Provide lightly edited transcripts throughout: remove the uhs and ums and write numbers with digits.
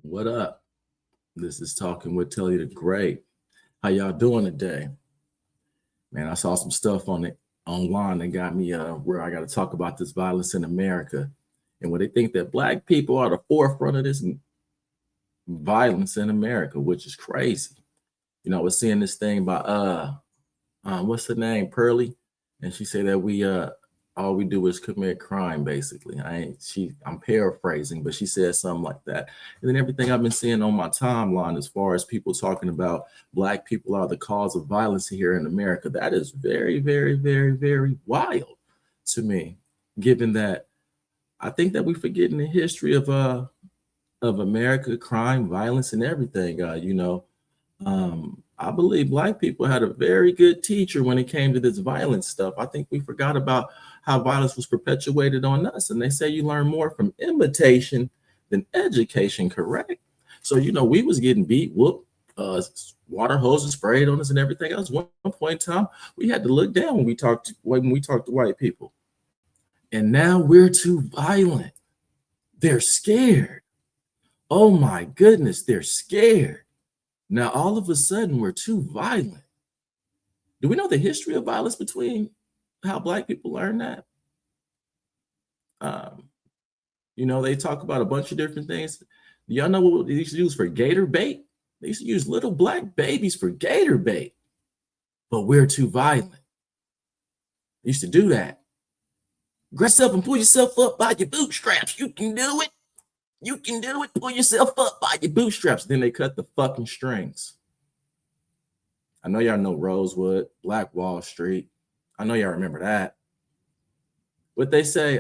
What up? This is Talking with Telly the Great. How y'all doing today? Man, I saw some stuff on it online that got me where I got to talk about this violence in America. And what they think that black people are the forefront of this violence in America, which is crazy. I was seeing this thing by what's her name, Pearlie, and she said that we all we do is commit crime. Basically, I'm paraphrasing, but she said something like that. And then everything I've been seeing on my timeline, as far as people talking about black people are the cause of violence here in America, that is very, very, very, very wild to me. Given that, I think that we forgetting the history of America, crime, violence, and everything. I believe black people had a very good teacher when it came to this violence stuff. I think we forgot about how violence was perpetuated on us. And they say you learn more from imitation than education, correct? So, we was getting beat, whooped, water hoses sprayed on us and everything else. One point in time, we had to look down when we talked to white people. And now we're too violent. They're scared. Oh my goodness, they're scared. Now, all of a sudden, we're too violent. Do we know the history of violence between how black people learn that? They talk about a bunch of different things. Y'all know what they used to use for gator bait? They used to use little black babies for gator bait. But we're too violent. They used to do that. Dress up and pull yourself up by your bootstraps. You can do it. You can do it. Pull yourself up by your bootstraps. Then they cut the fucking strings. I know y'all know Rosewood, Black Wall Street. I know y'all remember that. What they say,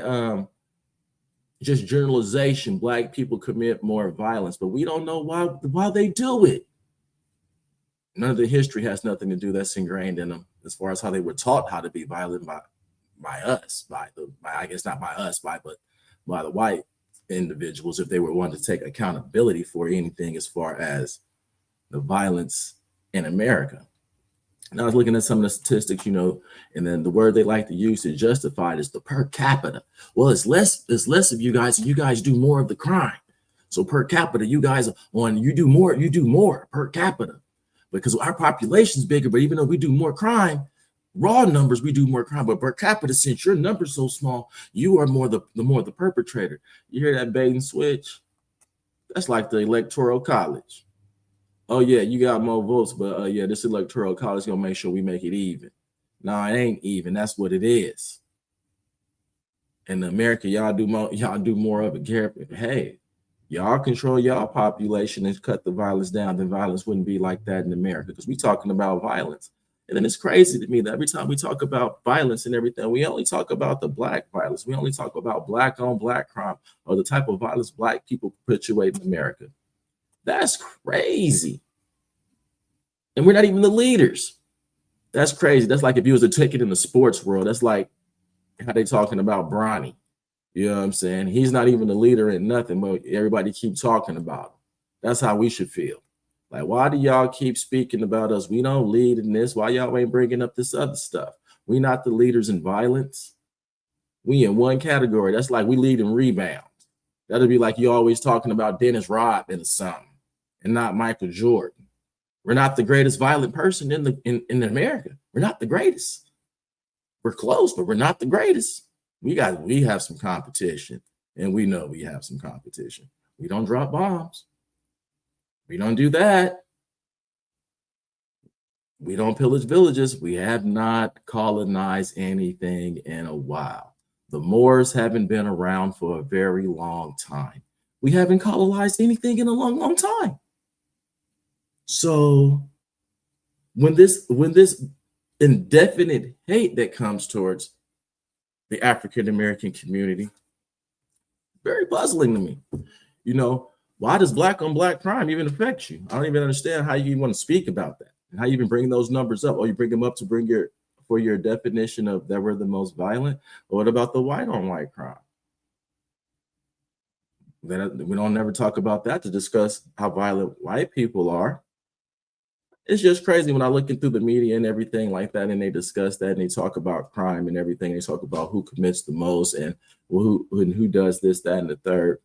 just generalization, black people commit more violence, but we don't know why they do it. None of the history has nothing to do. That's ingrained in them, as far as how they were taught how to be violent by us, I guess not by us, but by the white individuals, if they were wanting to take accountability for anything as far as the violence in America. And I was looking at some of the statistics, and then the word they like to use to justify it is the per capita. Well, it's less of you guys, and you guys do more of the crime. So per capita, you do more per capita, because our population's bigger. But even though we do more crime, raw numbers, we do more crime, but per capita, since your number's so small, you are more the perpetrator. You hear that bait and switch? That's like the electoral college. Oh yeah, you got more votes, but this electoral college gonna make sure we make it even. No, it ain't even. That's what it is. In America, y'all do more of it. Hey, y'all control y'all population and cut the violence down, then violence wouldn't be like that in America, because we talking about violence. And then it's crazy to me that every time we talk about violence and everything, we only talk about the black violence. We only talk about black on black crime, or the type of violence black people perpetuate in America. That's crazy. And we're not even the leaders. That's crazy. That's like if you was a ticket in the sports world. That's like how they talking about Bronny. You know what I'm saying? He's not even the leader in nothing, but everybody keep talking about him. That's how we should feel. Like, why do y'all keep speaking about us? We don't lead in this. Why y'all ain't bringing up this other stuff? We not the leaders in violence. We in one category. That's like we lead in rebounds. That'll be like you always talking about Dennis Rodman or something, and not Michael Jordan. We're not the greatest violent person in America. We're not the greatest. We're close, but we're not the greatest. We have some competition, and we know we have some competition. We don't drop bombs. We don't do that. We don't pillage villages. We have not colonized anything in a while. The Moors haven't been around for a very long time. We haven't colonized anything in a long, long time. So when this indefinite hate that comes towards the African American community, very puzzling to me. Why does black on black crime even affect you? I don't even understand how you want to speak about that, and how you even bring those numbers up, or you bring them up to for your definition of that we're the most violent. Or what about the white on white crime? Then we don't never talk about that to discuss how violent white people are. It's just crazy when I look through the media and everything like that, and they discuss that, and they talk about crime and everything. They talk about who commits the most and who does this, that, and the third.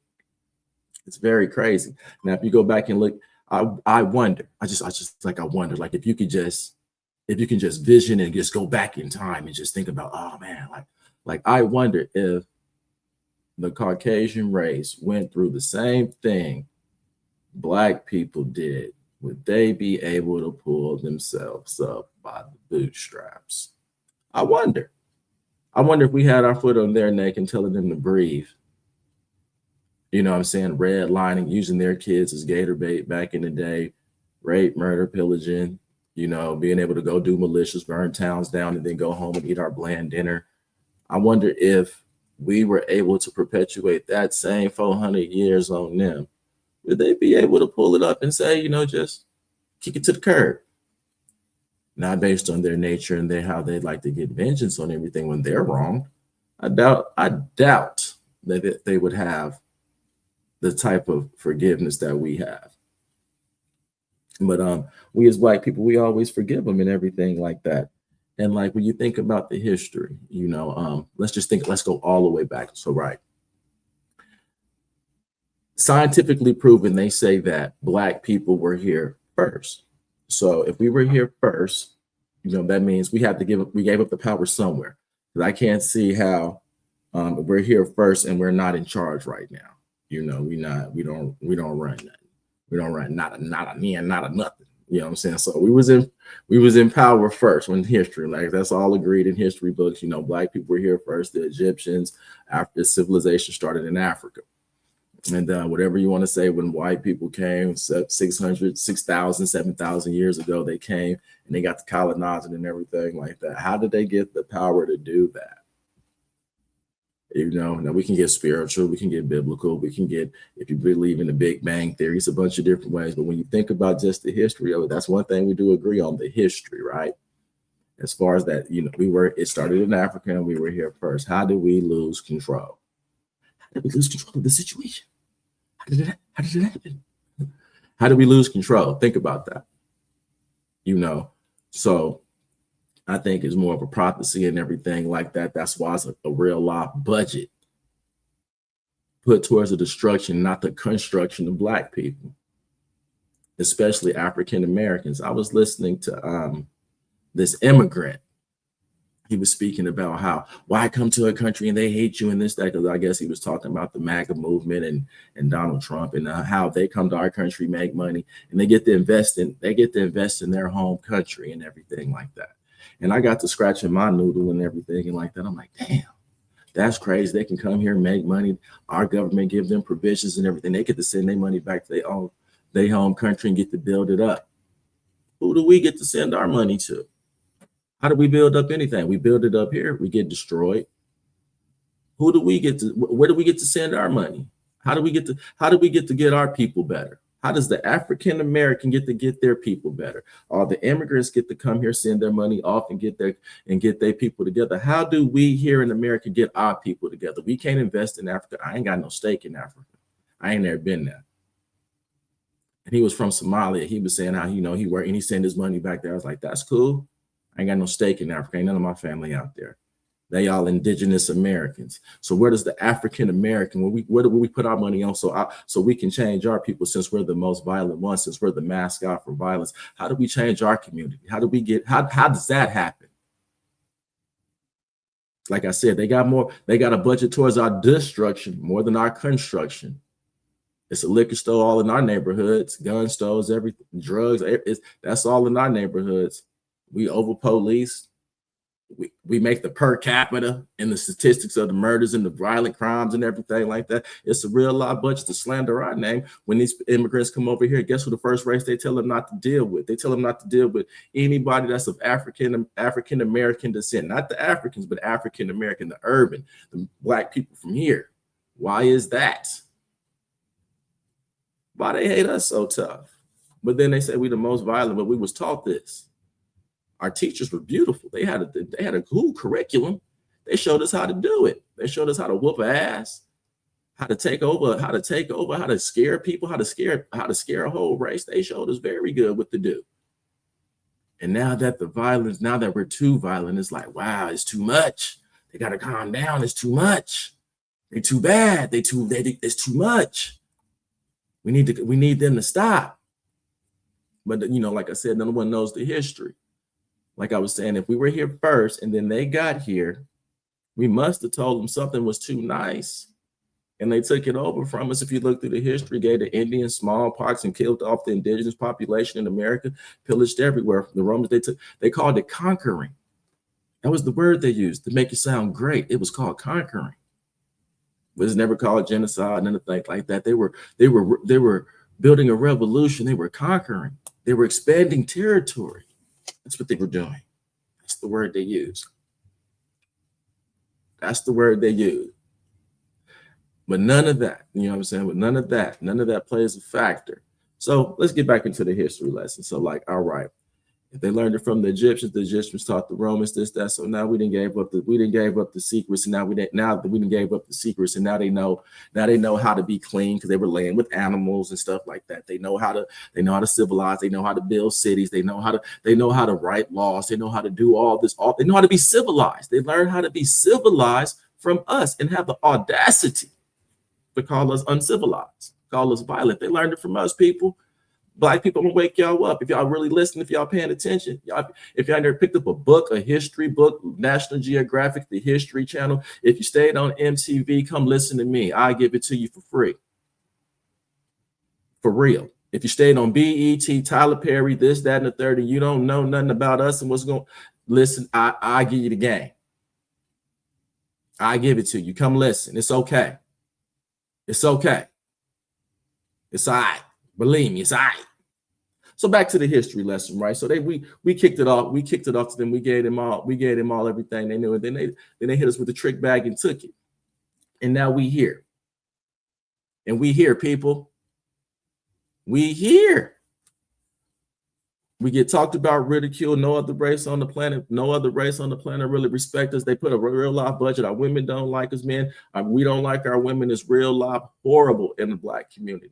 It's very crazy. Now, if you go back and look, I wonder. I wonder, like if you can just vision and just go back in time and just think about, oh man, like I wonder if the Caucasian race went through the same thing Black people did, would they be able to pull themselves up by the bootstraps? I wonder. I wonder if we had our foot on their neck and telling them to breathe. You know what I'm saying? Redlining, using their kids as gator bait back in the day, rape, murder, pillaging, being able to go do militias, burn towns down, and then go home and eat our bland dinner. I wonder if we were able to perpetuate that same 400 years on them, would they be able to pull it up and say, just kick it to the curb? Not based on their nature and how they like to get vengeance on everything when they're wrong. I doubt that they would have the type of forgiveness that we have. But we as Black people, we always forgive them and everything like that. And like when you think about the history, let's go all the way back. So right. Scientifically proven, they say that Black people were here first. So if we were here first, that means we gave up the power somewhere. Because I can't see how we're here first and we're not in charge right now. We don't run nothing. We don't run not a me and not a nothing. You know what I'm saying? So we was in power first when history, like that's all agreed in history books. Black people were here first, the Egyptians, after civilization started in Africa. And whatever you want to say, when white people came 600, 6,000, 7,000 years ago, they came and they got the colonizing and everything like that. How did they get the power to do that? Now we can get spiritual, we can get biblical, we can get, if you believe in the Big Bang Theory, it's a bunch of different ways. But when you think about just the history of it, that's one thing we do agree on, the history, right? As far as that, it started in Africa and we were here first. How did we lose control? How did we lose control of the situation? How did it happen? How did we lose control? Think about that. So I think it's more of a prophecy and everything like that. That's why it's a real life budget put towards the destruction, not the construction of Black people, especially African Americans. I was listening to this immigrant. He was speaking about why come to a country and they hate you and this, that, because I guess he was talking about the MAGA movement and Donald Trump and how they come to our country, make money, and they get to invest in their home country and everything like that. And I got to scratching my noodle and everything and like that. I'm like, damn, that's crazy. They can come here and make money. Our government give them provisions and everything. They get to send their money back to their home country and get to build it up. Who do we get to send our money to? How do we build up anything? We build it up here, we get destroyed. Where do we get to send our money? How do we get to get our people better? How does the African American get to get their people better? All the immigrants get to come here, send their money off and get their people together. How do we here in America get our people together? We can't invest in Africa. I ain't got no stake in Africa. I ain't never been there. And he was from Somalia. He was saying how, he worked and he sent his money back there. I was like, that's cool. I ain't got no stake in Africa. Ain't none of my family out there. They all indigenous Americans. So where does the African American, where do we put our money on so we can change our people, since we're the most violent ones, since we're the mascot for violence? How do we change our community? How does that happen? Like I said, they got a budget towards our destruction more than our construction. It's a liquor store all in our neighborhoods, gun stores, everything, drugs, that's all in our neighborhoods. We over police. We make the per capita and the statistics of the murders and the violent crimes and everything like that. It's a real lot budget to slander our name. When these immigrants come over here, guess who the first race they tell them not to deal with? They tell them not to deal with anybody that's of African American descent, not the Africans, but African American, the urban, the Black people from here. Why is that? Why they hate us so tough? But then they say we the most violent, but we was taught this. Our teachers were beautiful. They had a cool curriculum. They showed us how to do it. They showed us how to whoop ass, how to take over, how to scare people, how to scare a whole race. They showed us very good what to do. And now that we're too violent, it's like, wow, it's too much. They got to calm down. It's too much. They're too bad. It's too much. We need them to stop. But you know, like I said, no one knows the history. Like I was saying, if we were here first and then they got here, we must have told them something was too nice. And they took it over from us. If you look through the history, gave the Indians smallpox and killed off the indigenous population in America, pillaged everywhere. The Romans, they called it conquering. That was the word they used to make it sound great. It was called conquering. It was never called genocide and anything like that. They were building a revolution. They were conquering. They were expanding territory. That's what they were doing. That's the word they used. That's the word they used. But none of that, you know what I'm saying? But none of that plays a factor. So let's get back into the history lesson. So like, all right, if they learned it from the Egyptians taught the Romans this, that. So now we didn't gave up the secrets, and now we didn't gave up the secrets, and now they know how to be clean because they were laying with animals and stuff like that. They know how to civilize, they know how to build cities, they know how to write laws, they know how to do all this, they know how to be civilized. They learn how to be civilized from us and have the audacity to call us uncivilized, call us violent. They learned it from us, people. Black people, I'm gonna wake y'all up. If y'all really listen, if y'all paying attention, if y'all never picked up a book, a history book, National Geographic, the History Channel, if you stayed on MTV, come listen to me. I give it to you for free. For real. If you stayed on BET, Tyler Perry, this, that, and the third, and you don't know nothing about us and what's going, listen, I give you the game. I give it to you. Come listen. It's okay. It's okay. It's all right. Believe me, it's all right. So back to the history lesson, right? So we kicked it off. We kicked it off to them. We gave them all everything they knew. And then they hit us with the trick bag and took it. And now we here. And we here, people. We here. We get talked about, ridiculed. No other race on the planet really respect us. They put a real life budget. Our women don't like us, man. We don't like our women. It's real life horrible in the Black community.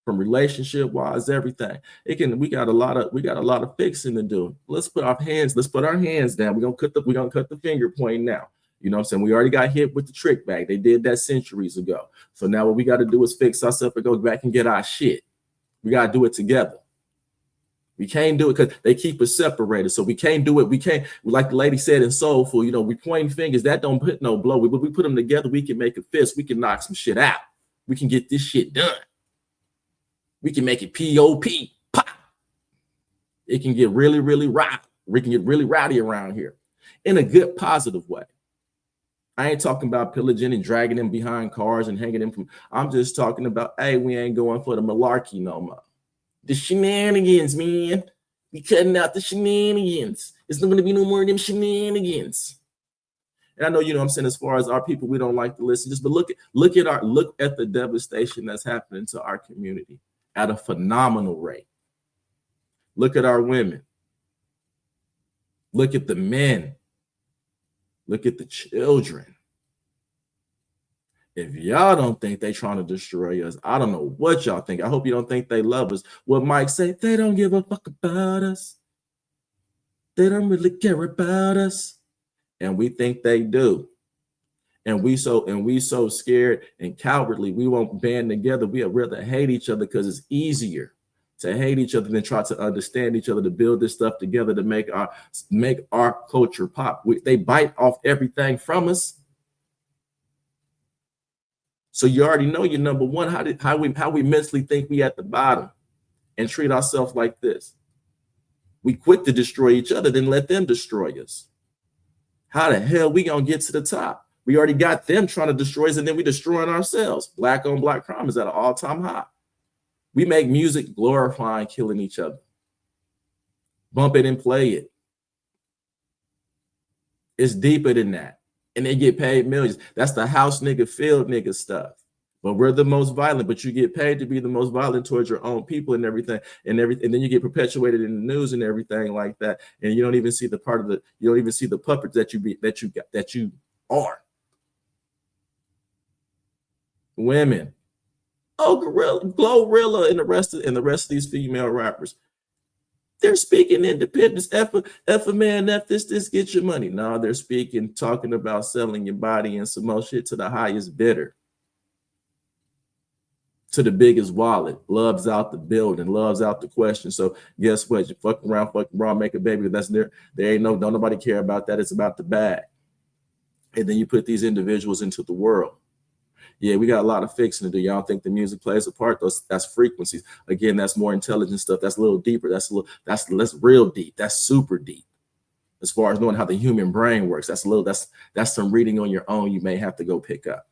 From relationship wise, everything. We got a lot of fixing to do. Let's put our hands down. We're gonna cut the finger point now. You know what I'm saying? We already got hit with the trick bag. They did that centuries ago. So now what we got to do is fix ourselves and go back and get our shit. We got to do it together. We can't do it because they keep us separated. So we can't do it. We can't, like the lady said in Soulful, you know, we point fingers. That don't put no blow. We put them together. We can make a fist. We can knock some shit out. We can get this shit done. We can make it POP, pop. It can get really, really rowdy. We can get really rowdy around here in a good, positive way. I ain't talking about pillaging and dragging them behind cars and hanging them from. I'm just talking about, hey, we ain't going for the malarkey no more. The shenanigans, man. We cutting out the shenanigans. It's not going to be no more of them shenanigans. And I know, you know what I'm saying, as far as our people, we don't like to listen. But look at the devastation that's happening to our community at a phenomenal rate. Look at our women. Look at the men. Look at the children. If y'all don't think they trying to destroy us, I don't know what y'all think. I hope you don't think they love us. What Mike said, they don't give a fuck about us. They don't really care about us. And we think they do. And we so scared and cowardly, we won't band together. We'd rather hate each other because it's easier to hate each other than try to understand each other, to build this stuff together, to make our culture pop. They bite off everything from us. So you already know you're number one. How we mentally think we at the bottom and treat ourselves like this. We quick to destroy each other, then let them destroy us. How the hell we gonna get to the top? We already got them trying to destroy us, and then we destroying ourselves. Black on black crime is at an all-time high. We make music glorifying killing each other. Bump it and play it. It's deeper than that. And they get paid millions. That's the house nigga, field nigga stuff. But we're the most violent, but you get paid to be the most violent towards your own people and everything. And then you get perpetuated in the news and everything like that. And you don't even see the puppet that you are. Women. Oh, Glorilla and the rest of these female rappers. They're speaking independence. F a man, F this, get your money. No, they're talking about selling your body and some more shit to the highest bidder. to the biggest wallet. Love's out the building, love's out the question. So guess what? You fuck around, make a baby. That's there. There ain't don't nobody care about that. It's about the bag. And then you put these individuals into the world. Yeah, we got a lot of fixing to do. Y'all think the music plays a part? That's frequencies. Again, that's more intelligent stuff. That's a little deeper. That's real deep. That's super deep. As far as knowing how the human brain works, that's some reading on your own. You may have to go pick up.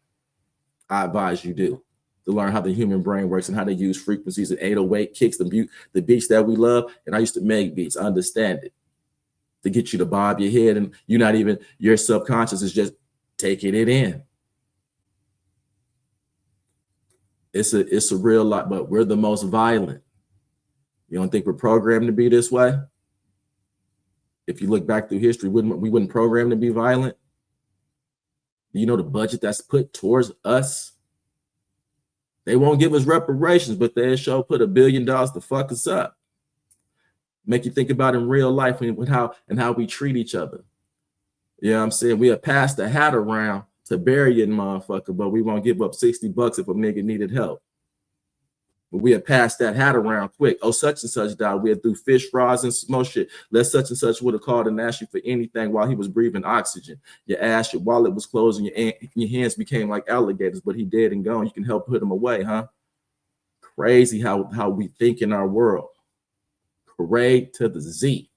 I advise you do, to learn how the human brain works and how to use frequencies and 808 kicks, the beats that we love. And I used to make beats. I understand it, to get you to bob your head, and your subconscious is just taking it in. It's a real lot, but we're the most violent. You don't think we're programmed to be this way? If you look back through history, we wouldn't program to be violent. You know the budget that's put towards us? They won't give us reparations, but they'll show put $1 billion to fuck us up. Make you think about in real life and how we treat each other. You know what I'm saying? We have passed the hat around to bury it, motherfucker, but we won't give up $60 if a nigga needed help. But we have passed that hat around quick. Oh, such and such died. We had threw fish fries and some more shit. Let such and such would have called and asked you for anything while he was breathing oxygen. Your ass, your wallet was closed, and your hands became like alligators, but he dead and gone. You can help put him away, huh? Crazy how we think in our world. Parade to the Z.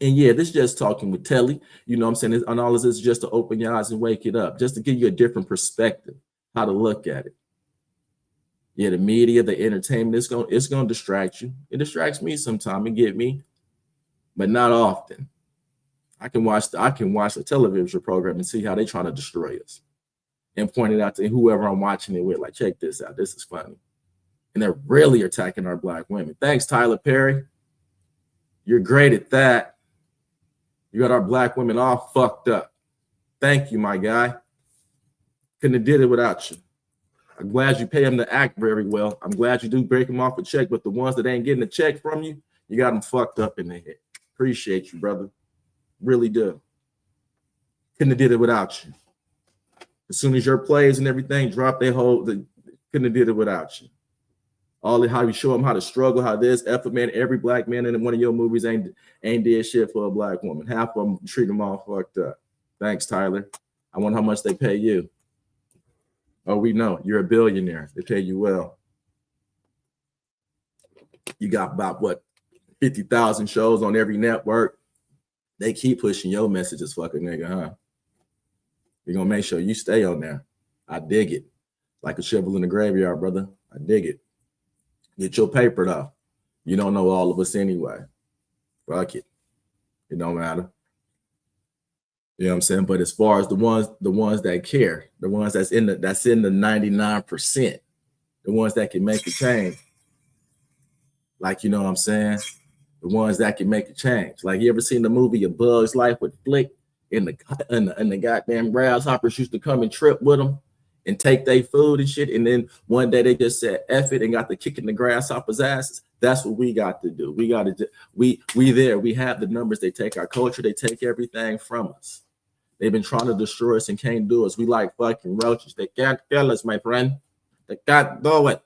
And yeah, this is just talking with Telly. You know what I'm saying? And all of this is just to open your eyes and wake it up, just to give you a different perspective, how to look at it. Yeah, the media, the entertainment, it's gonna distract you. It distracts me sometimes, it get me, but not often. I can watch a television program and see how they trying to destroy us, and point it out to whoever I'm watching it with. Like, check this out. This is funny, and they're really attacking our Black women. Thanks, Tyler Perry. You're great at that. You got our Black women all fucked up. Thank you, my guy. Couldn't have did it without you. I'm glad you pay them to act very well. I'm glad you do break them off a check, but the ones that ain't getting a check from you, you got them fucked up in the head. Appreciate you, brother. Really do. Couldn't have did it without you. As soon as your plays and everything drop, couldn't have did it without you. How you show them how to struggle, how every Black man in one of your movies ain't did shit for a Black woman. Half of them treat them all fucked up. Thanks, Tyler. I wonder how much they pay you. Oh, we know you're a billionaire. They pay you well. You got about 50,000 shows on every network. They keep pushing your messages, fucking nigga, huh? We're gonna make sure you stay on there. I dig it. Like a shovel in the graveyard, brother. I dig it. Get your paper though. You don't know all of us anyway. Fuck it. It don't matter. You know what I'm saying? But as far as the ones that care, the ones that's in the 99%, the ones that can make a change. Like, you know what I'm saying? The ones that can make a change. Like, you ever seen the movie A Bug's Life with Flick? And the goddamn grasshoppers used to come and trip with them and take their food and shit. And then one day they just said F it and got to kicking the grasshoppers' asses. That's what we got to do. We got to do. We there. We have the numbers. They take our culture. They take everything from us. They've been trying to destroy us and can't do us. We like fucking roaches. They can't kill us, my friend. They can't do it.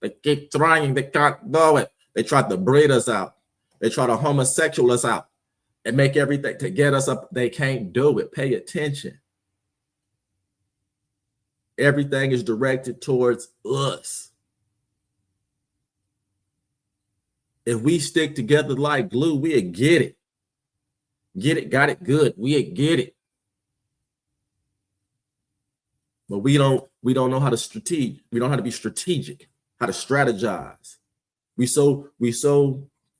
They keep trying. They can't do it. They try to breed us out. They try to homosexual us out and make everything to get us up. They can't do it. Pay attention. Everything is directed towards us. If we stick together like glue, we'll get it. Get it, got it, good. We get it. But we don't know how to strategic. We don't know how to be strategic, how to strategize. We so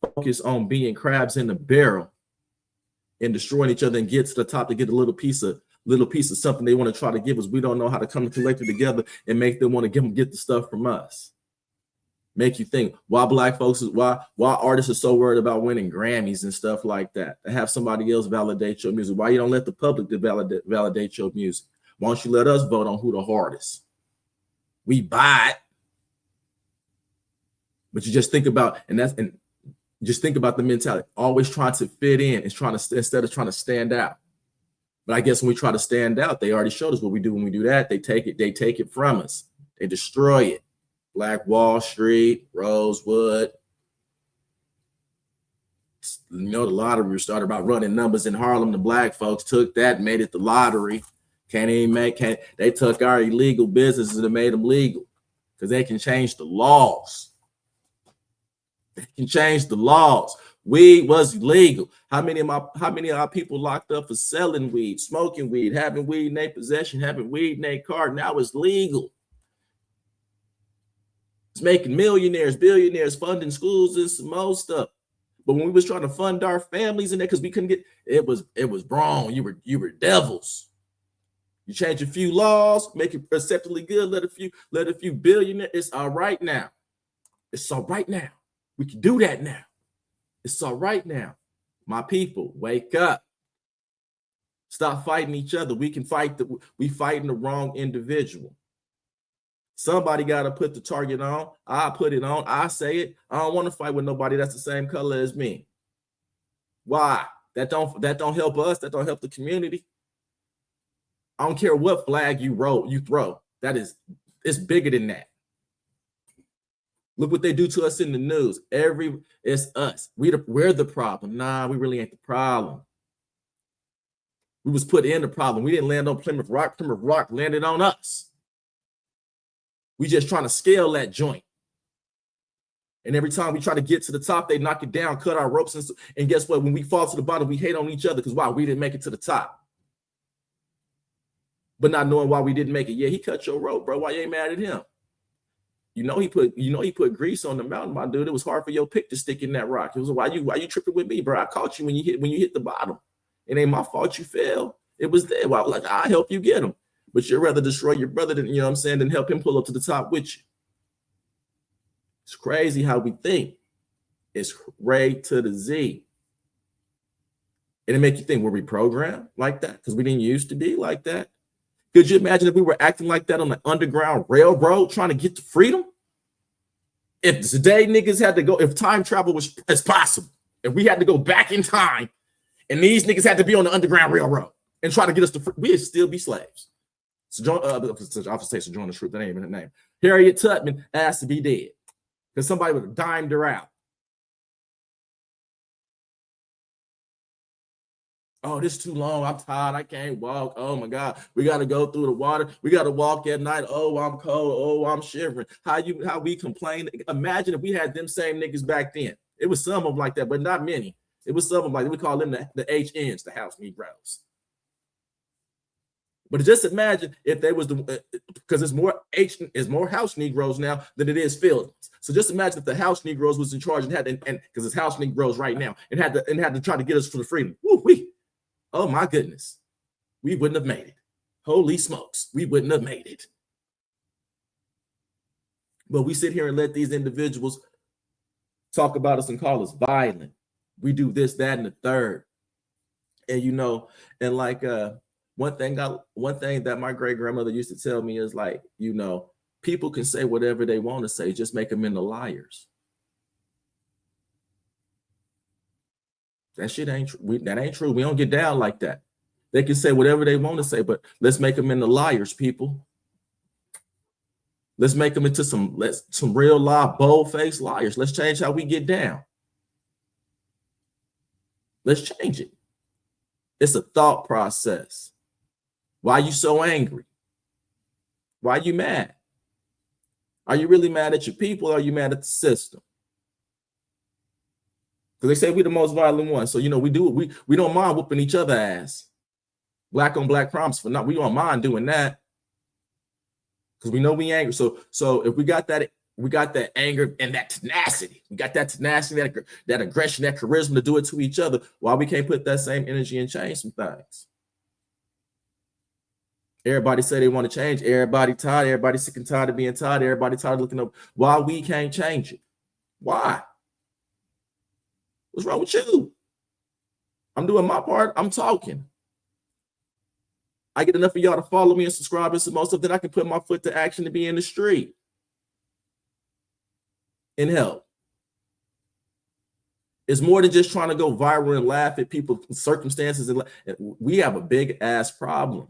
focused on being crabs in the barrel and destroying each other and get to the top to get a little piece of something they want to try to give us. We don't know how to come collectively together and make them want to get the stuff from us. Make you think why Black folks why artists are so worried about winning Grammys and stuff like that. To have somebody else validate your music. Why you don't let the public validate your music? Why don't you let us vote on who the hardest? We buy it. But you just think about just think about the mentality. Always trying to fit in and instead of trying to stand out. But I guess when we try to stand out, they already showed us what we do when we do that. They take it from us. They destroy it. Black Wall Street, Rosewood. You know, the lottery started about running numbers in Harlem. The black folks took that, made it the lottery. They took our illegal businesses and made them legal because they can change the laws. They can change the laws. Weed was illegal. How many of our people locked up for selling weed, smoking weed, having weed in their possession, having weed in their car? Now it's legal. It's making millionaires, billionaires, funding schools and some more stuff. But when we was trying to fund our families in there because we couldn't get it was wrong. You were devils. You change a few laws, make it acceptably good, let a few billionaires. It's all right now. It's all right now. We can do that now. It's all right now. My people, wake up. Stop fighting each other. We fighting the wrong individual. Somebody got to put the target on. I put it on. I say it. I don't want to fight with nobody that's the same color as me. Why? That don't help us. That don't help the community. I don't care what flag you throw. It's bigger than that. Look what they do to us in the news. It's us. We're the problem. Nah, we really ain't the problem. We was put in the problem. We didn't land on Plymouth Rock. Plymouth Rock landed on us. We just trying to scale that joint. And every time we try to get to the top, they knock it down, cut our ropes. And guess what? When we fall to the bottom, we hate on each other because why? We didn't make it to the top. But not knowing why we didn't make it. Yeah, he cut your rope, bro. Why you ain't mad at him? He put grease on the mountain, my dude. It was hard for your pick to stick in that rock. It was why you tripping with me, bro? I caught you when you hit the bottom. It ain't my fault you fell. It was there. Well, I was like, I'll help you get him. But you'd rather destroy your brother than, you know what I'm saying, than help him pull up to the top with you. It's crazy how we think. It's Ray to the Z. And it make you think, were we programmed like that? Because we didn't used to be like that. Could you imagine if we were acting like that on the Underground Railroad trying to get to freedom? If today niggas had to go, if time travel was as possible, if we had to go back in time and these niggas had to be on the Underground Railroad and try to get us to freedom, we'd still be slaves. Sojourner Truth, that ain't even her name. Harriet Tubman asked to be dead because somebody would have dimed her out. Oh, this is too long. I'm tired. I can't walk. Oh my God. We got to go through the water. We got to walk at night. Oh, I'm cold. Oh, I'm shivering. How we complain. Imagine if we had them same niggas back then. It was some of them like that, but not many. It was some of them like we call them the HNs, the house Negroes. But just imagine if they was because it's more house Negroes now than it is fields. So just imagine if the house Negroes was in charge and because it's house Negroes right now and had to try to get us for the freedom. Oh my goodness, we wouldn't have made it. Holy smokes, we wouldn't have made it. But we sit here and let these individuals talk about us and call us violent. We do this, that, and the third. And and like one thing that my great grandmother used to tell me is like, people can say whatever they want to say, just make them into liars. That shit ain't true. That ain't true. We don't get down like that. They can say whatever they want to say, but let's make them into liars, people. Let's make them into some real live, bold-faced liars. Let's change how we get down. Let's change it. It's a thought process. Why are you so angry? Why are you mad? Are you really mad at your people or are you mad at the system? Because they say we're the most violent ones. So, we don't mind whooping each other ass. Black on black crimes for not. We don't mind doing that. Because we know we angry. So if we got that anger and that tenacity. We got that tenacity, that aggression, that charisma to do it to each other. Why we can't put that same energy and change some things? Everybody say they want to change. Everybody tired. Everybody sick and tired of being tired. Everybody tired of looking up. Why we can't change it? Why? What's wrong with you? I'm doing my part. I'm talking. I get enough of y'all to follow me and subscribe and some more stuff that I can put my foot to action to be in the street and help. It's more than just trying to go viral and laugh at people's circumstances. And we have a big ass problem.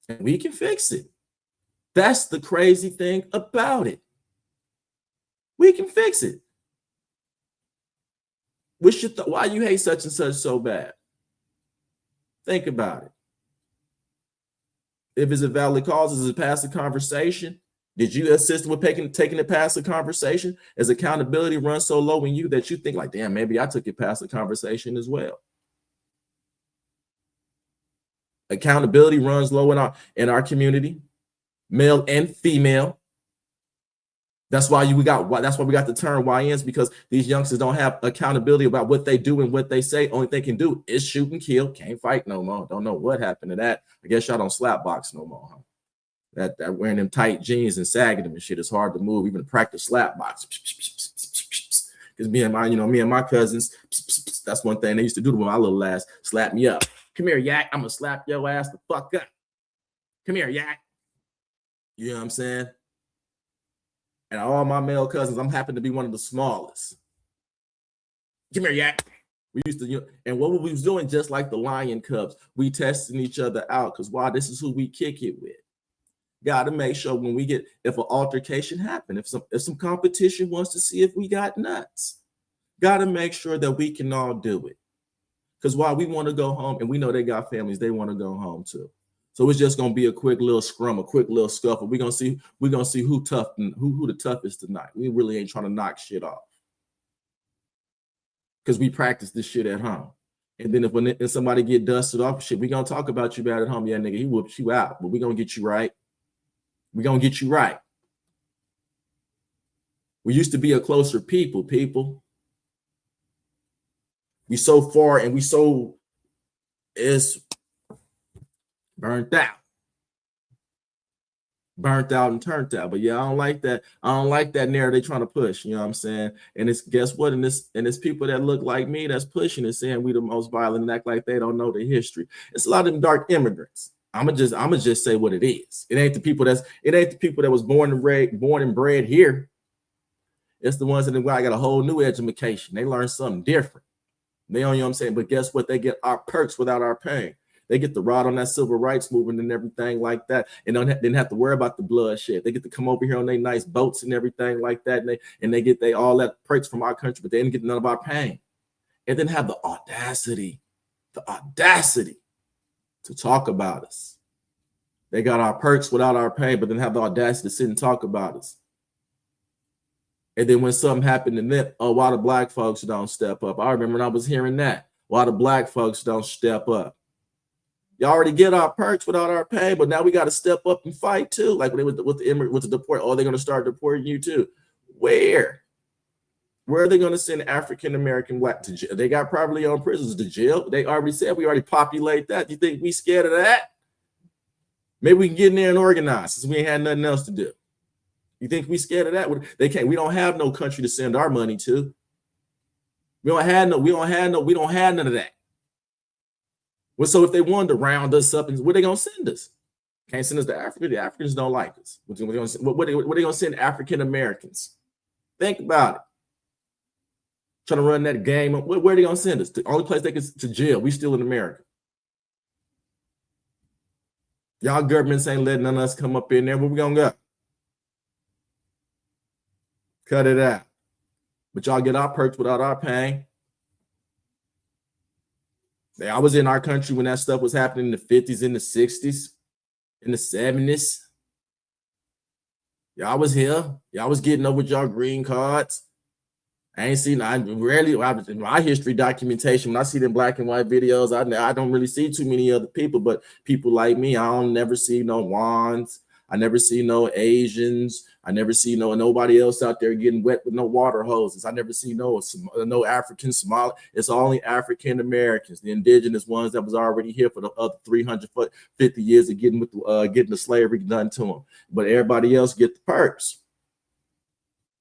And we can fix it. That's the crazy thing about it. We can fix it. Why you hate such and such so bad? Think about it. If it's a valid cause, is it past the conversation? Did you assist with taking it past the conversation? As accountability runs so low in you that you think like, damn, maybe I took it past the conversation as well. Accountability runs low in our community, male and female. That's why we got the term YNs, because these youngsters don't have accountability about what they do and what they say. Only thing they can do is shoot and kill. Can't fight no more. Don't know what happened to that. I guess y'all don't slap box no more, huh? That wearing them tight jeans and sagging them and shit is hard to move, even to practice slap box. Because me and my cousins, that's one thing they used to do to my little ass. Slap me up. Come here, yak. I'm gonna slap your ass the fuck up. Come here, yak. You know what I'm saying? And all my male cousins, I'm happen to be one of the smallest. Come here, yak. We used to, and what we was doing, just like the Lion Cubs, we testing each other out, because why? This is who we kick it with. Got to make sure when we if an altercation happen, if some competition wants to see if we got nuts, got to make sure that we can all do it. Because while we want to go home, and we know they got families, they want to go home too. So it's just gonna be a quick little scrum, a quick little scuffle. We're gonna see who tough and who the toughest tonight. We really ain't trying to knock shit off, because we practice this shit at home. And then if somebody get dusted off, shit, we gonna talk about you bad at home. Yeah, nigga, he whooped you out, but we gonna get you right. We gonna get you right. We used to be a closer people. We so far and we so is burnt out and turned out. But yeah, I don't like that. I don't like that narrative they trying to push. You know what I'm saying? And it's, guess what? And it's people that look like me that's pushing and saying we the most violent and act like they don't know the history. It's a lot of them dark immigrants. I'ma just say what it is. It ain't the people that was born and bred here. It's the ones that got a whole new education. They learn something different. They don't, you know what I'm saying? But guess what? They get our perks without our pain. They get to ride on that civil rights movement and everything like that, and didn't have to worry about the bloodshed. They get to come over here on their nice boats and everything like that, and they get all that perks from our country, but they didn't get none of our pain. And then have the audacity to talk about us. They got our perks without our pain, but then have the audacity to sit and talk about us. And then when something happened to them, oh, why the black folks don't step up? I remember when I was hearing that. Why the black folks don't step up? You already get our perks without our pay, but now we got to step up and fight too. Like with the deport, oh, they're going to start deporting you too. Where are they going to send African American black to jail? They got privately owned prisons to jail. They already said we already populate that. You think we scared of that? Maybe we can get in there and organize since we ain't had nothing else to do. You think we scared of that? They can't. We don't have no country to send our money to. We don't have none of that. Well, so if they wanted to round us up, and where they gonna send us? Can't send us to Africa. The Africans don't like us. What they gonna send African Americans? Think about it. Trying to run that game. Where are they gonna send us? The only place they can to jail. We still in America. Y'all governments ain't letting none of us come up in there. Where we gonna go? Cut it out. But y'all get our perks without our pain. I was in our country when that stuff was happening in the 50s, in the 60s, in the 70s. Y'all was here. Y'all was getting up with y'all green cards. In my history documentation, when I see them black and white videos, I don't really see too many other people, but people like me, I don't never see no Wans. I never see no Asians. I never see nobody else out there getting wet with no water hoses. I never see no African Somali. It's only African Americans, the indigenous ones that was already here for the other 350 years of getting the slavery done to them. But everybody else get the perks.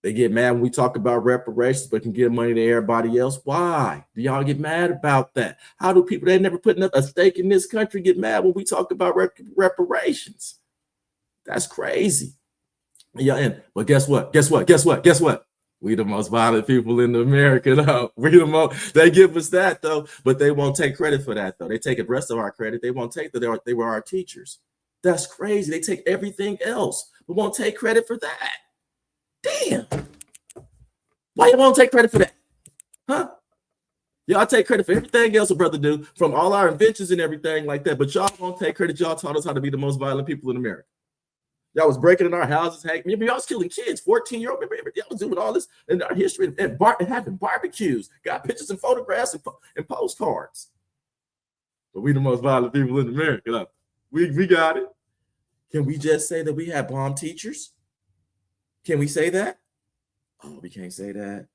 They get mad when we talk about reparations, but can give money to everybody else. Why do y'all get mad about that? How do people that never put a stake in this country get mad when we talk about reparations? That's crazy. Yeah, but guess what? We the most violent people in America, though. We the most. They give us that though, but they won't take credit for that though. They take the rest of our credit. They won't take that they were our teachers. That's crazy. They take everything else, but won't take credit for that. Damn. Why you won't take credit for that? Huh? Y'all take credit for everything else a brother do, from all our inventions and everything like that, but y'all won't take credit. Y'all taught us how to be the most violent people in America. Y'all was breaking in our houses. Hey, maybe y'all was killing kids, 14-year-old. Y'all was doing all this in our history and having barbecues, got pictures and photographs and postcards. But we the most violent people in America. We got it. Can we just say that we had bomb teachers? Can we say that? Oh, we can't say that.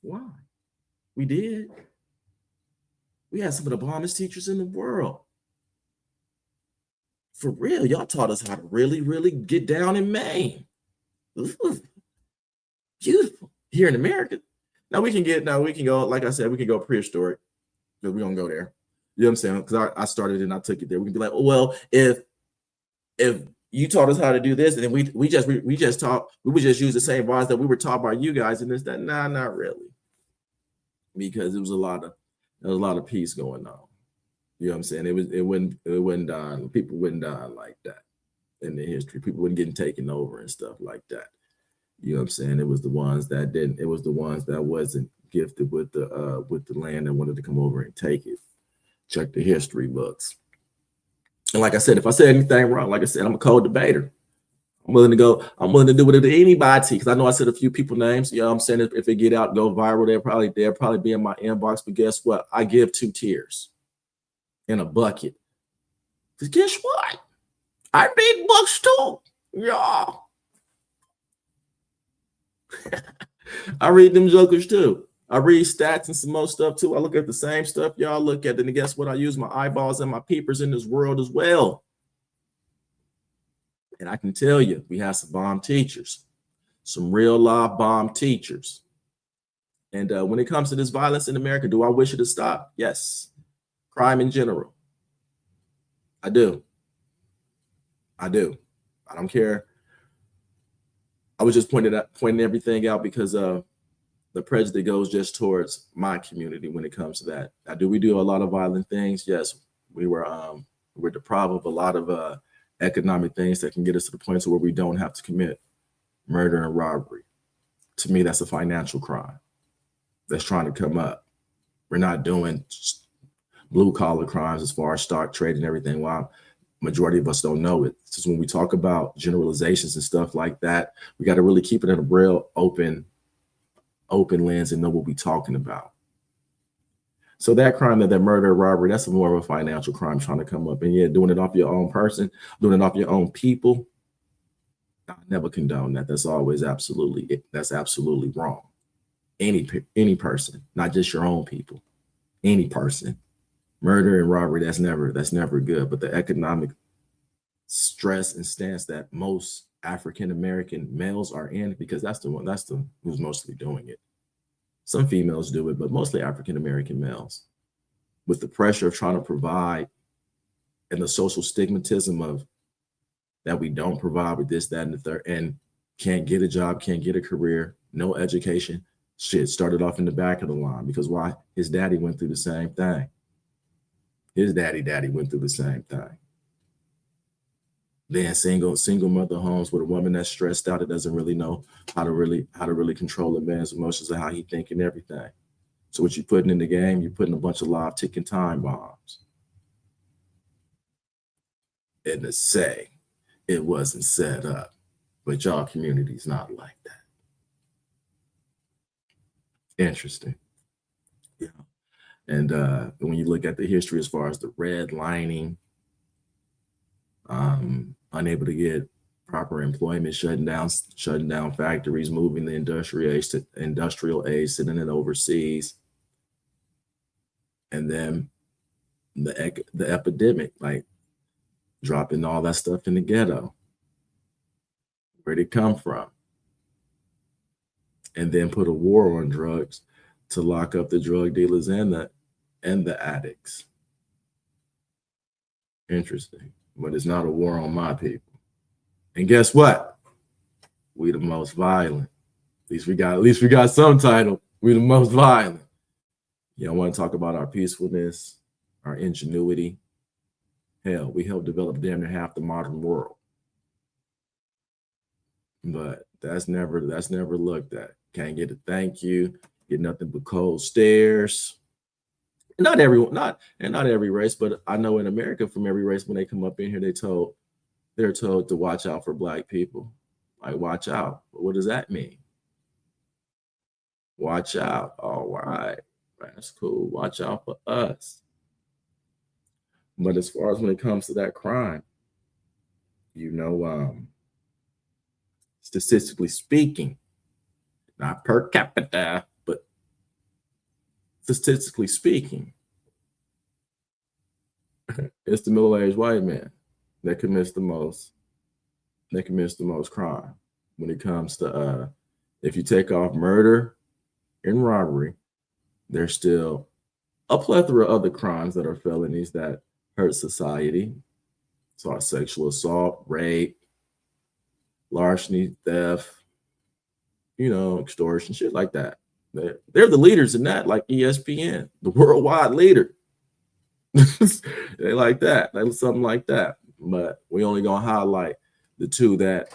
Why? We did. We had some of the bombest teachers in the world. For real, y'all taught us how to really, really get down in Maine. Ooh, beautiful. Here in America. Now we can go, like I said, we can go prehistoric, because we're gonna go there. You know what I'm saying? Because I started and I took it there. We can be like, oh, well, if you taught us how to do this, and then we would just use the same vibes that we were taught by you guys and this, that. Nah, not really. Because it was a lot of peace going on. You know what I'm saying? It wouldn't die. People wouldn't die like that in the history. People wouldn't get taken over and stuff like that. You know what I'm saying? It was the ones that didn't. It was the ones that wasn't gifted with the land that wanted to come over and take it. Check the history books. And like I said, if I said anything wrong, like I said, I'm a cold debater. I'm willing to do it to anybody, because I know I said a few people names. You know what I'm saying? If they get out, go viral, they'll probably be in my inbox. But guess what? I give 2 tiers in a bucket. Because guess what? I read books too. Yeah. I read them jokers too. I read stats and some more stuff too. I look at the same stuff y'all look at. And guess what? I use my eyeballs and my peepers in this world as well. And I can tell you, we have some bomb teachers, some real live bomb teachers. And when it comes to this violence in America, do I wish it to stop? Yes. Crime in general. I do. I don't care. I was just pointing everything out because the prejudice goes just towards my community when it comes to that. Now, do we do a lot of violent things? Yes. We're deprived of a lot of economic things that can get us to the point where we don't have to commit murder and robbery. To me, that's a financial crime that's trying to come up. We're not doing blue collar crimes as far as stock trading and everything. While majority of us don't know it. Just when we talk about generalizations and stuff like that, we got to really keep it in a real open lens and know what we're talking about. So that crime, that murder, robbery, that's more of a financial crime trying to come up. And yeah, doing it off your own person, doing it off your own people, I never condone that. That's absolutely wrong. Any person, not just your own people, any person. Murder and robbery, that's never good. But the economic stress and stance that most African American males are in, because that's the who's mostly doing it. Some females do it, but mostly African American males, with the pressure of trying to provide and the social stigmatism of that we don't provide with this, that, and the third, and can't get a job, can't get a career, no education. Shit started off in the back of the line, because why? His daddy went through the same thing. His daddy went through the same thing. Then single mother homes with a woman that's stressed out, that doesn't really know how to really control a man's emotions and how he think and everything. So what you're putting in the game, you're putting a bunch of live ticking time bombs. And to say it wasn't set up, but y'all community's not like that. Interesting. Yeah. And when you look at the history as far as the redlining, unable to get proper employment, shutting down factories, moving the industrial age, sending it overseas, and then the epidemic, like dropping all that stuff in the ghetto. Where'd it come from? And then put a war on drugs to lock up the drug dealers and the addicts. Interesting. But it's not a war on my people. And guess what? We the most violent. At least we got some title. We're the most violent. I want to talk about our peacefulness, our ingenuity. Hell, we helped develop damn near half the modern world. But that's never looked at. Can't get a thank you, get nothing but cold stares. Not everyone, not every race, but I know in America, from every race, when they come up in here, they're told to watch out for Black people. Like, watch out. What does that mean? Watch out. All right. That's cool. Watch out for us. But as far as when it comes to that crime, statistically speaking, not per capita, but statistically speaking, it's the middle-aged white man that commits the most crime. When it comes to if you take off murder and robbery, there's still a plethora of other crimes that are felonies that hurt society. So sexual assault, rape, larceny, theft, extortion, shit like that. They're the leaders in that, like ESPN, the worldwide leader. They like that. They something like that. But we only gonna highlight the two that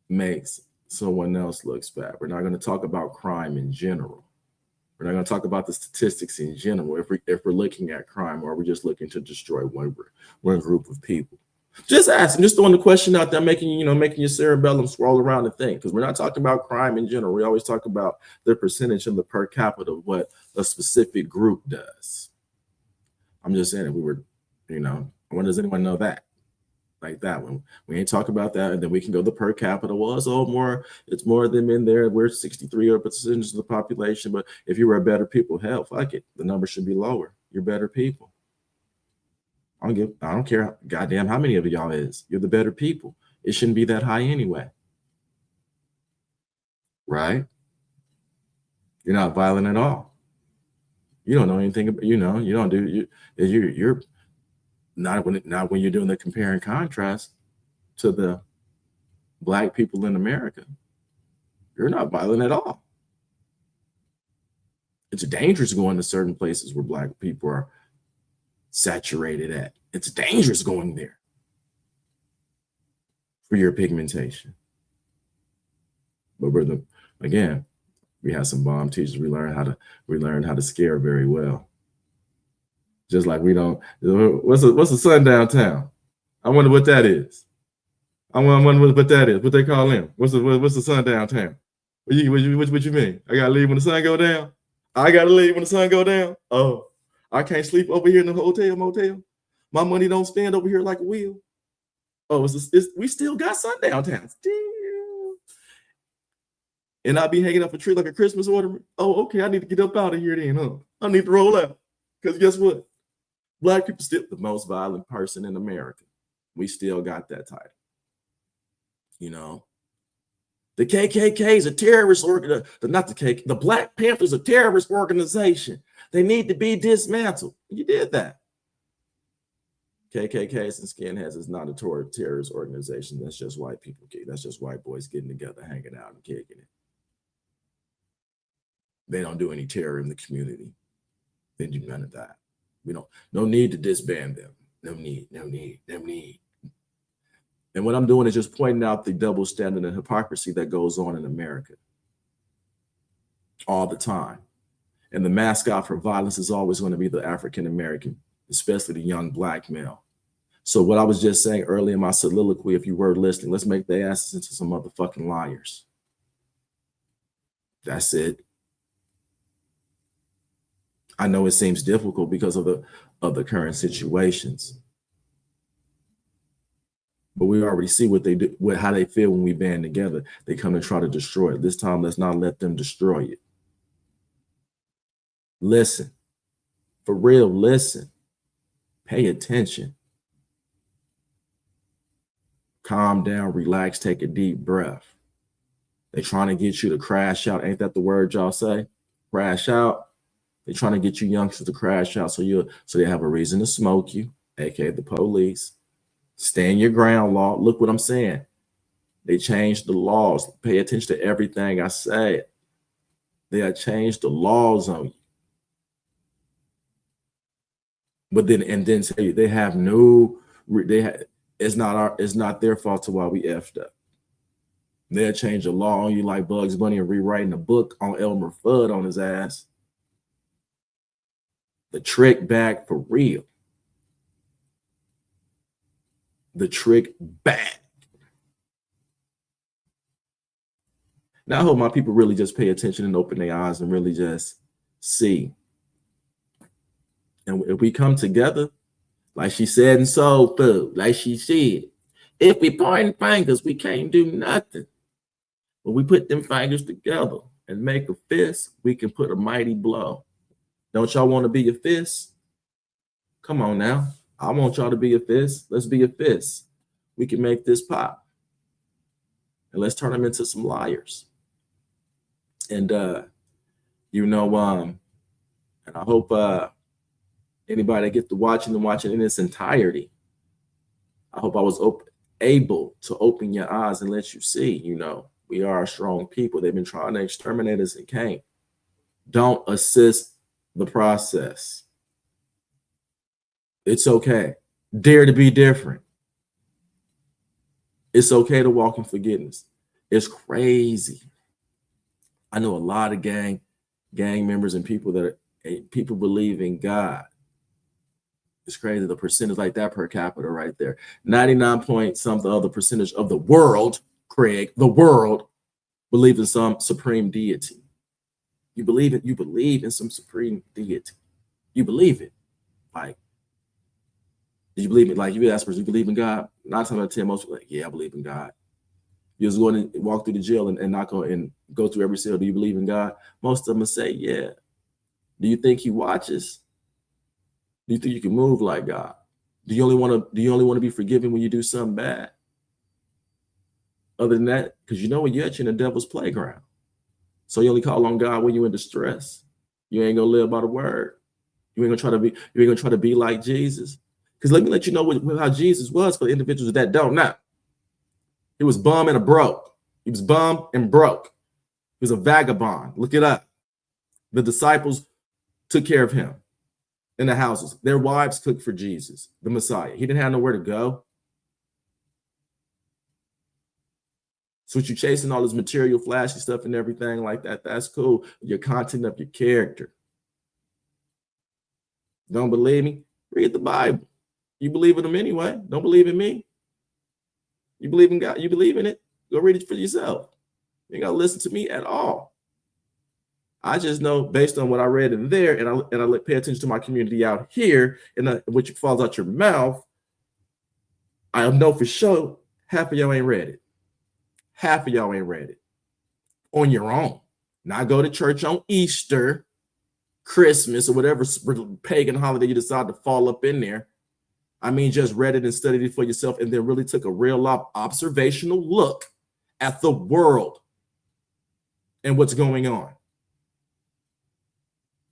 makes someone else looks bad. We're not going to talk about crime in general. We're not going to talk about the statistics in general. If we're looking at crime, or are we just looking to destroy one group of people? Just asking, just throwing the question out there, making your cerebellum swirl around and think, because we're not talking about crime in general. We always talk about the percentage of the per capita of what a specific group does. I'm just saying, if we were, when does anyone know that? Like that one, we ain't talk about that, and then we can go the per capita. Well, it's more than in there. We're 63% of the population, but if you were a better people, hell, fuck it, the number should be lower. You're better people. I don't care, goddamn, how many of y'all is. You're the better people. It shouldn't be that high anyway, right? You're not violent at all. You don't know anything. You don't do. You're not when you're doing the compare and contrast to the Black people in America. You're not violent at all. It's dangerous going to certain places where Black people are saturated at. It's dangerous going there for your pigmentation. But again, we had some bomb teachers. We learned how to scare very well. Just like we don't. What's a sundown town? I wonder what that is. I wonder what that is. What they call them? What's the sundown town? What you mean? I gotta leave when the sun go down. I gotta leave when the sun go down. Oh, I can't sleep over here in the motel. My money don't stand over here like a wheel. Oh, we still got sundown towns. Damn. And I be hanging up a tree like a Christmas ornament. Oh, okay. I need to get up out of here then, huh? I need to roll out. Because guess what? Black people still the most violent person in America. We still got that title. The KKK is a terrorist organization. The Black Panthers a terrorist organization. They need to be dismantled. You did that. KKKs and skinheads is not a terrorist organization. That's just white people. That's just white boys getting together, hanging out, and kicking it. They don't do any terror in the community. They do none of that. No need to disband them. No need. And what I'm doing is just pointing out the double standard and hypocrisy that goes on in America all the time. And the mascot for violence is always going to be the African American, especially the young Black male. So what I was just saying earlier in my soliloquy, if you were listening, let's make their asses into some motherfucking liars. That's it. I know it seems difficult because of the current situations, but we already see what they do, how they feel when we band together. They come and try to destroy it. This time, let's not let them destroy it. Listen, for real, listen, pay attention, calm down, relax, take a deep breath. They're trying to get you to crash out. Ain't that the word y'all say? Crash out. They're trying to get you youngsters to crash out so they have a reason to smoke you, aka the police. Stand your ground, law. Look what I'm saying. They changed the laws. Pay attention to everything I said. They have changed the laws on you. But then say they have no, it's not their fault to why we effed up. They'll change the law on you like Bugs Bunny and rewriting a book on Elmer Fudd on his ass. The trick back for real. The trick back. Now, I hope my people really just pay attention and open their eyes and really just see. And if we come together, like she said in Soul Food, like she said, if we point fingers, we can't do nothing. But we put them fingers together and make a fist, we can put a mighty blow. Don't y'all want to be a fist? Come on now. I want y'all to be a fist. Let's be a fist. We can make this pop. And let's turn them into some liars. And and I hope anybody that gets to watching in its entirety, I hope I was able to open your eyes and let you see, we are a strong people. They've been trying to exterminate us and can't. Don't assist the process. It's okay. Dare to be different. It's okay to walk in forgiveness. It's crazy. I know a lot of gang members and people people believe in God. It's crazy. The percentage like that per capita right there. 99 point something other percentage of the world, Craig, the world believe in some supreme deity. You believe it. You believe in some supreme deity. You believe it. Like, did you believe it? Like, you ask person, you believe in God? 9 times out of 10, most people are like, yeah, I believe in God. You just go in and walk through the jail and knock on and go through every cell. Do you believe in God? Most of them will say, yeah. Do you think he watches? Do you think you can move like God? Do you only want to be forgiven when you do something bad? Other than that, because when you're in the devil's playground. So you only call on God when you're in distress. You ain't gonna live by the word. You ain't gonna try to be like Jesus. Because let me let you know how Jesus was for the individuals that don't know. He was bum and broke. He was bum and broke. He was a vagabond. Look it up. The disciples took care of him in the houses. Their wives cooked for Jesus, the Messiah. He didn't have nowhere to go. So what you chasing all this material, flashy stuff and everything like that, that's cool. Your content of your character. Don't believe me? Read the Bible. You believe in him anyway. Don't believe in me. You believe in God. You believe in it. Go read it for yourself. You ain't got to listen to me at all. I just know based on what I read in there, and I pay attention to my community out here, and what falls out your mouth, I know for sure half of y'all ain't read it. Half of y'all ain't read it on your own. Not go to church on Easter, Christmas, or whatever pagan holiday you decide to fall up in there. I mean, just read it and studied it for yourself, and then really took a real observational look at the world and what's going on.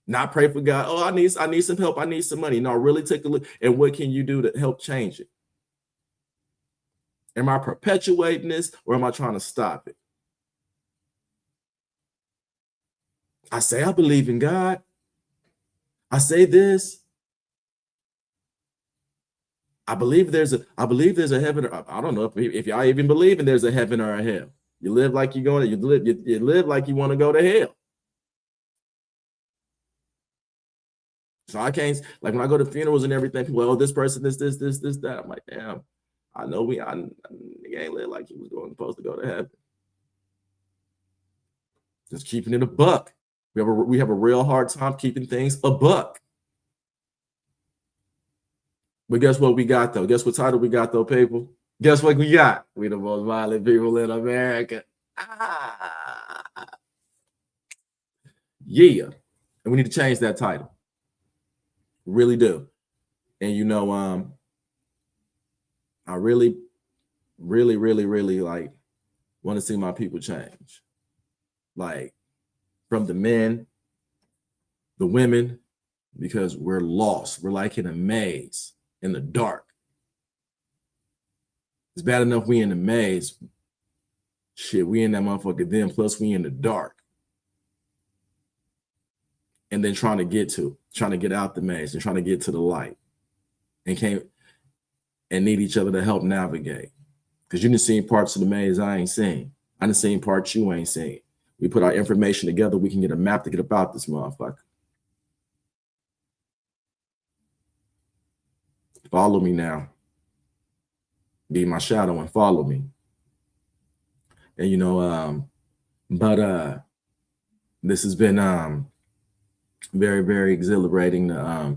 Not pray for God. Oh, I need some help. I need some money. No, really take a look at what can you do to help change it. Am I perpetuating this, or am I trying to stop it? I say I believe in God. I say this. I believe there's a heaven. I don't know if y'all even believe in there's a heaven or a hell. You live like you're going. You live like you want to go to hell. So I can't, like, when I go to funerals and everything, people, oh, this person, this, that. I'm like, damn, I know I ain't live like he was supposed to go to heaven. Just keeping it a buck. We have a real hard time keeping things a buck. But guess what we got, though? Guess what title we got, though, people? Guess what we got? We the most violent people in America. Yeah. And we need to change that title. Really do. And I really like want to see my people change. Like, from the men, the women, because we're lost. We're like in a maze in the dark. It's bad enough we in the maze. Shit, we in that motherfucker then, plus we in the dark. And then trying to get out the maze and trying to get to the light. And need each other to help navigate. Because you done seen parts of the maze I ain't seen. I done seen parts you ain't seen. We put our information together, we can get a map to get about this motherfucker. Follow me now. Be my shadow and follow me. And you know, this has been very, very exhilarating to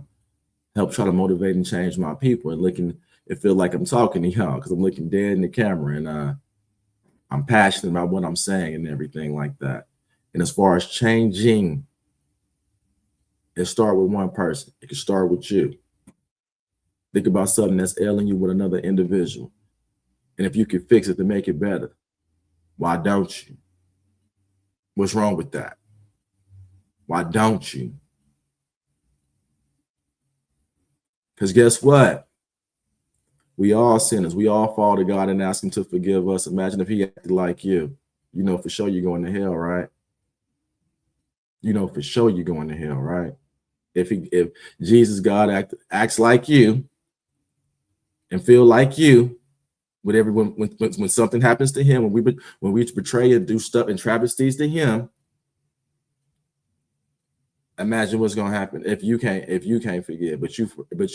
help try to motivate and change my people, and it feel like I'm talking to y'all because I'm looking dead in the camera, and I'm passionate about what I'm saying and everything like that. And as far as changing, it start with one person. It can start with you. Think about something that's ailing you with another individual. And if you can fix it to make it better, why don't you? What's wrong with that? Why don't you? Because guess what? We all sinners. We all fall to God and ask him to forgive us. Imagine if he acted like you. You know for sure you're going to hell, right? You know for sure you're going to hell, right? If Jesus, God, acts like you and feel like you, with everyone, when something happens to him, when we betray and do stuff and travesties to him, imagine what's going to happen if you can't forgive, but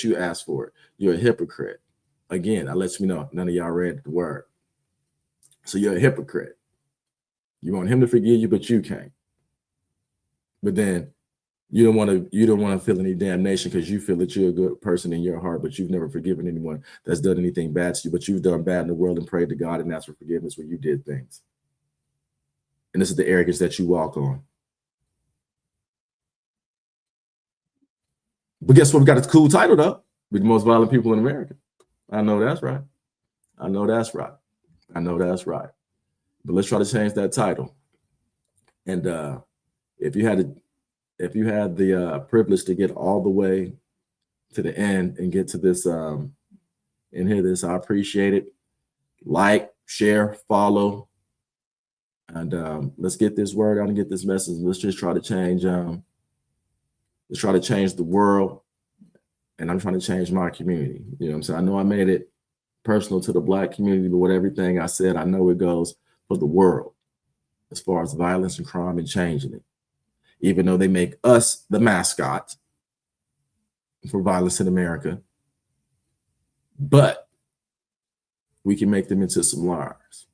you ask for it. You're a hypocrite. Again, I let you know, none of y'all read the word. So you're a hypocrite. You want him to forgive you, but you can't. But then you don't want to feel any damnation because you feel that you're a good person in your heart, but you've never forgiven anyone that's done anything bad to you. But you've done bad in the world and prayed to God and asked for forgiveness when you did things. And this is the arrogance that you walk on. But guess what? We got a cool title though. We're the most violent people in America. I know that's right. I know that's right. I know that's right. But let's try to change that title. And if you had the privilege to get all the way to the end and get to this and hear this, I appreciate it. Like, share, follow, and let's get this word out and get this message. Let's just try to change. Let's try to change the world, and I'm trying to change my community. You know what I'm saying? I know I made it personal to the Black community, but with everything I said, I know it goes for the world as far as violence and crime and changing it. Even though they make us the mascot for violence in America, but we can make them into some liars.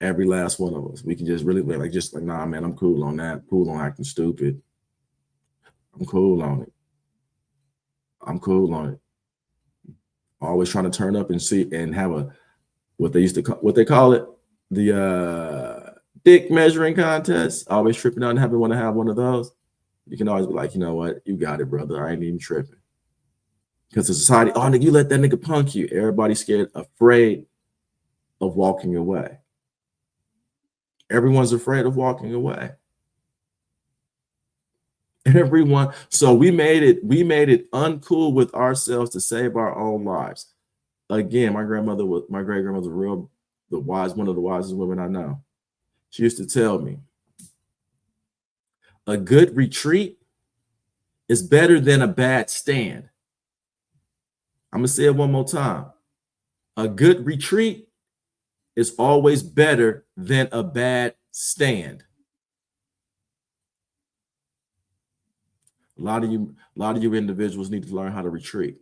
Every last one of us. We can just really like, nah, man, I'm cool on that. Cool on acting stupid. I'm cool on it. I'm cool on it. Always trying to turn up and see and have what they call it, the dick measuring contest. Always tripping out and having want to have one of those. You can always be like, you know what, you got it, brother. I ain't even tripping. Because the society, oh, nigga, you let that nigga punk you. Everybody's scared, afraid of walking away. Everyone's afraid of walking away. Everyone. So we made it uncool with ourselves to save our own lives. Again, my great grandmother was one of the wisest women I know. She used to tell me, a good retreat is better than a bad stand. I'm gonna say it one more time. A good retreat is always better than a bad stand. A lot of you individuals need to learn how to retreat.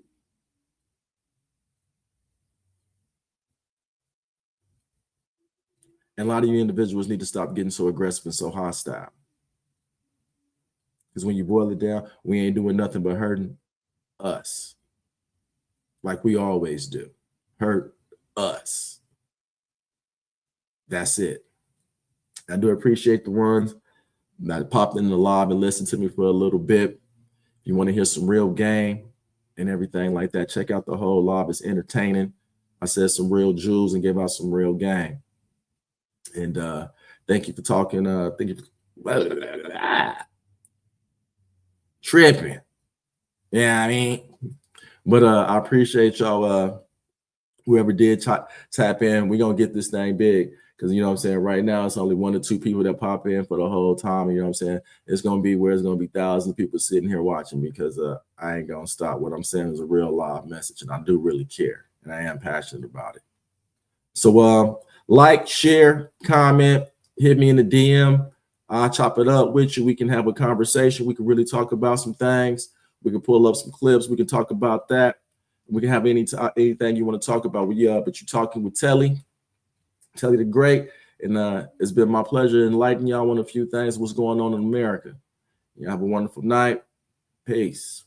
And a lot of you individuals need to stop getting so aggressive and so hostile. Because when you boil it down, we ain't doing nothing but hurting us. Like we always do. Hurt us. That's it. I do appreciate the ones that popped in the live and listened to me for a little bit. If you want to hear some real game and everything like that, check out the whole live. It's entertaining. I said some real jewels and gave out some real game. And thank you for talking. Thank you for tripping. Yeah, I mean, but I appreciate y'all. Whoever did tap in, we're gonna get this thing big. Because you know what I'm saying, right now it's only 1 or 2 people that pop in for the whole time. You know what I'm saying? It's gonna be where it's gonna be thousands of people sitting here watching because I ain't gonna stop. What I'm saying is a real live message, and I do really care, and I am passionate about it. So like, share, comment, hit me in the DM. I'll chop it up with you. We can have a conversation. We can really talk about some things. We can pull up some clips. We can talk about that. We can have anything you want to talk about. But you're talking with Telly the Great, and it's been my pleasure enlightening y'all on a few things, what's going on in America. You have a wonderful night. Peace.